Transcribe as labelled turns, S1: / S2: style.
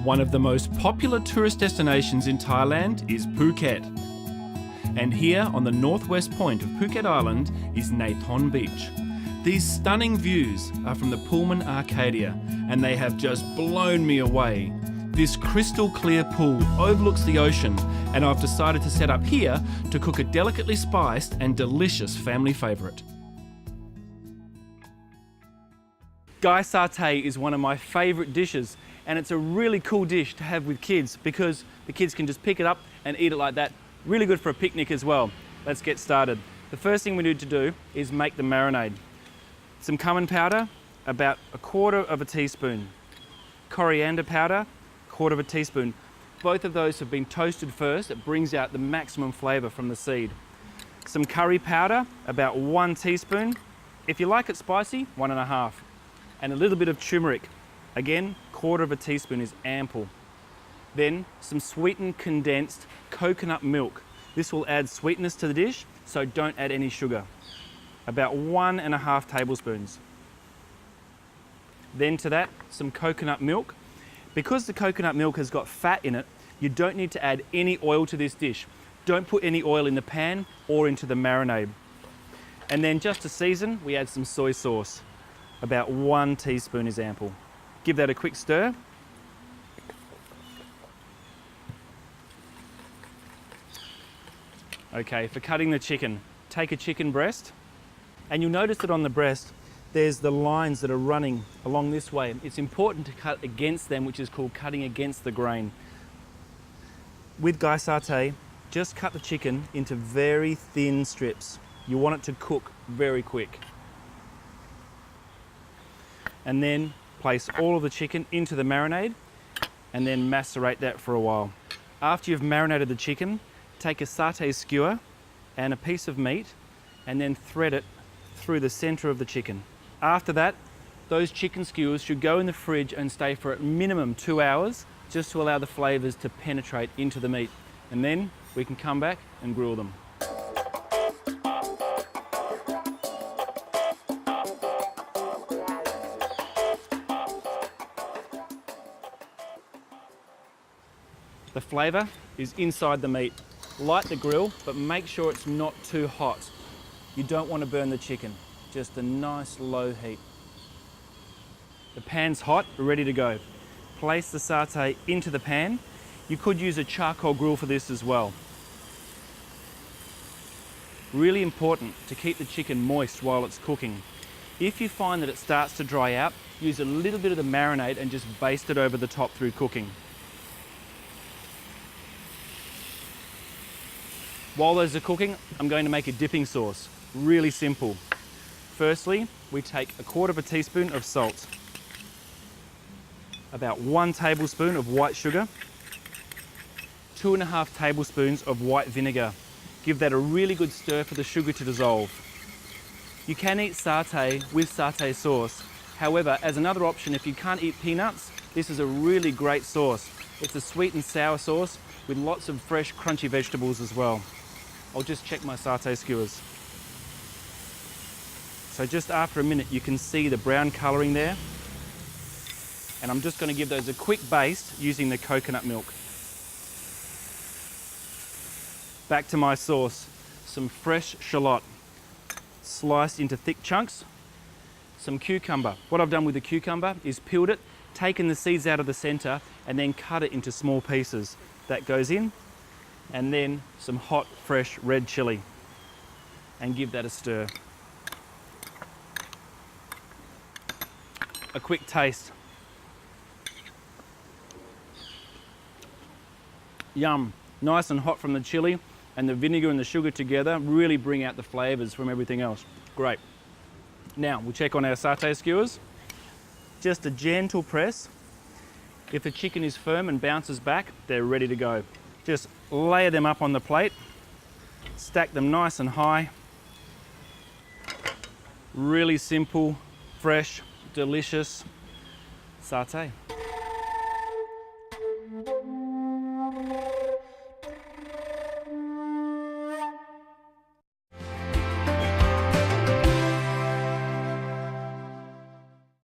S1: One of the most popular tourist destinations in Thailand is Phuket. And here on the northwest point of Phuket Island is Naithon Beach. These stunning views are from the Pullman Arcadia and they have just blown me away. This crystal clear pool overlooks the ocean and I've decided to set up here to cook a delicately spiced and delicious family favourite. Gai satay is one of my favourite dishes and it's a really cool dish to have with kids because the kids can just pick it up and eat it like that. Really good for a picnic as well. Let's get started. The first thing we need to do is make the marinade. Some cumin powder, about 1/4 teaspoon. Coriander powder, 1/4 teaspoon. Both of those have been toasted first. It brings out the maximum flavour from the seed. Some curry powder, about 1 teaspoon. If you like it spicy, 1.5. And a little bit of turmeric. Again, 1/4 teaspoon is ample. Then some sweetened condensed coconut milk. This will add sweetness to the dish, so don't add any sugar. About 1.5 tablespoons. Then to that, some coconut milk. Because the coconut milk has got fat in it, you don't need to add any oil to this dish. Don't put any oil in the pan or into the marinade. And then just to season, we add some soy sauce. About 1 teaspoon is ample. Give that a quick stir. Okay, for cutting the chicken, take a chicken breast, and you'll notice that on the breast, there's the lines that are running along this way. It's important to cut against them, which is called cutting against the grain. With gai satay, just cut the chicken into very thin strips. You want it to cook very quick. And then place all of the chicken into the marinade and then macerate that for a while. After you've marinated the chicken, take a satay skewer and a piece of meat and then thread it through the center of the chicken. After that, those chicken skewers should go in the fridge and stay for at minimum 2 hours just to allow the flavors to penetrate into the meat. And then we can come back and grill them. The flavor is inside the meat. Light the grill, but make sure it's not too hot. You don't want to burn the chicken, just a nice low heat. The pan's hot, ready to go. Place the satay into the pan. You could use a charcoal grill for this as well. Really important to keep the chicken moist while it's cooking. If you find that it starts to dry out, use a little bit of the marinade and just baste it over the top through cooking. While those are cooking, I'm going to make a dipping sauce. Really simple. Firstly, we take 1/4 teaspoon of salt, about 1 tablespoon of white sugar, 2.5 tablespoons of white vinegar. Give that a really good stir for the sugar to dissolve. You can eat satay with satay sauce. However, as another option, if you can't eat peanuts, this is a really great sauce. It's a sweet and sour sauce with lots of fresh, crunchy vegetables as well. I'll just check my satay skewers. So just after a minute, you can see the brown colouring there. And I'm just going to give those a quick baste using the coconut milk. Back to my sauce. Some fresh shallot, sliced into thick chunks. Some cucumber. What I've done with the cucumber is peeled it, taken the seeds out of the centre, and then cut it into small pieces. That goes in. And then some hot, fresh red chilli. And give that a stir. A quick taste. Yum. Nice and hot from the chilli, and the vinegar and the sugar together really bring out the flavours from everything else. Great. Now we'll check on our satay skewers. Just a gentle press. If the chicken is firm and bounces back, they're ready to go. Just layer them up on the plate, stack them nice and high. Really simple, fresh, delicious satay.